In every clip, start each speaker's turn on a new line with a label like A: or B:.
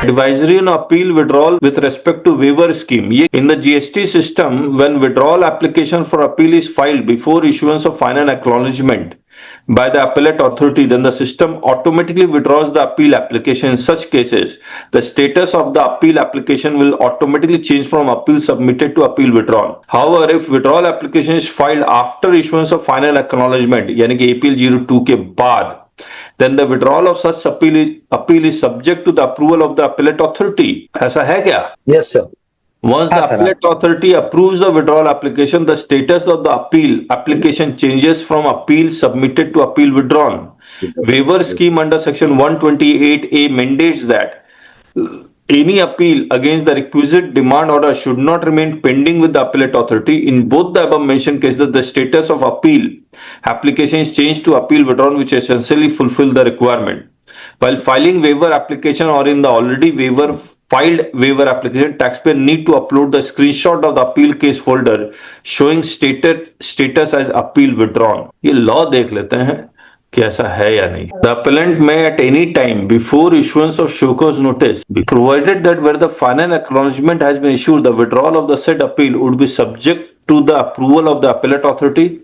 A: Advisory on appeal withdrawal with respect to waiver scheme. In the GST system, when withdrawal application for appeal is filed before issuance of final acknowledgement by the appellate authority, then the system automatically withdraws the appeal application. In such cases, the status of the appeal application will automatically change from appeal submitted to appeal withdrawn. However, if withdrawal application is filed after issuance of final acknowledgement, यानी कि APL 02 के बाद, then the withdrawal of such appeal is subject to the approval of the appellate authority. ऐसा है क्या?
B: Yes, sir.
A: Once the appellate authority approves the withdrawal application, the status of the appeal application changes from appeal submitted to appeal withdrawn. Waiver scheme under section 128A mandates that any appeal against the requisite demand order should not remain pending with the appellate authority. In both the above mentioned cases, the status of appeal application is changed to appeal withdrawn, which essentially fulfill the requirement. While filing waiver application or in the already filed waiver application, taxpayer need to upload the screenshot of the appeal case folder showing status as appeal withdrawn. ये law देख लेते हैं कि ऐसा है या नहीं. The appellant may at any time before issuance of show cause notice, provided that where the final acknowledgement has been issued, the withdrawal of the said appeal would be subject to the approval of the appellate authority,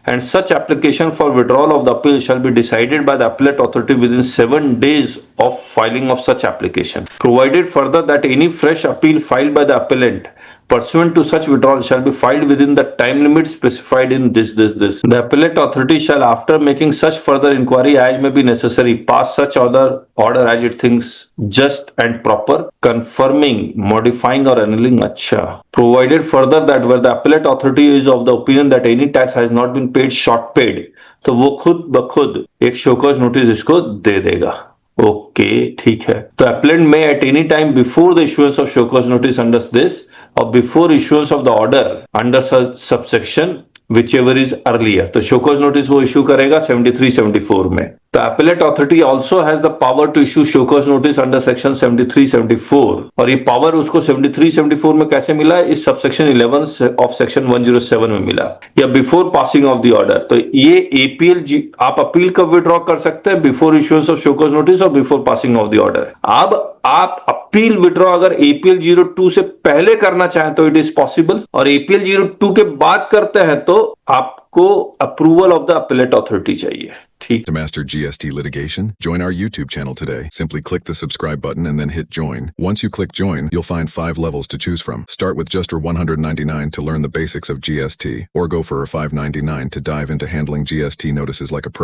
A: and such application for withdrawal of the appeal shall be decided by the appellate authority within 7 days of filing of such application. Provided further that any fresh appeal filed by the appellant pursuant to such withdrawal shall be filed within the time limit specified in this. The appellate authority shall, after making such further inquiry as may be necessary, pass such order as it thinks just and proper, confirming, modifying or annulling. अच्छा. Provided further that where the appellate authority is of the opinion that any tax has not been paid, short paid, तो वो खुद ब खुद एक show cause notice इसको दे देगा. Okay, ठीक है. तो appellant may at any time before the issuance of show cause notice under this or before issuance of the order under such subsection whichever is earlier. तो show cause notice वो issue करेगा 73-74 में. The appellate authority also has the power to issue show cause notice under section 73-74 और ये power उसको 73-74 में कैसे मिला? इस subsection 11 of section 107 में मिला या before passing of the order. तो ये APL आप अपील कब विड्रॉ कर सकते हैं? Before issuance of show cause notice और before passing of the order. अब आप अपील विड्रॉ अगर APL 02 से पहले करना चाहें तो इट इज पॉसिबल, और APL 02 के बाद करते हैं तो आपको approval of the appellate authority चाहिए.
C: To master GST litigation, join our YouTube channel today. Simply click the subscribe button and then hit join. Once you click join, you'll find 5 levels to choose from. Start with just $199 to learn the basics of GST, or go for $599 to dive into handling GST notices like a pro.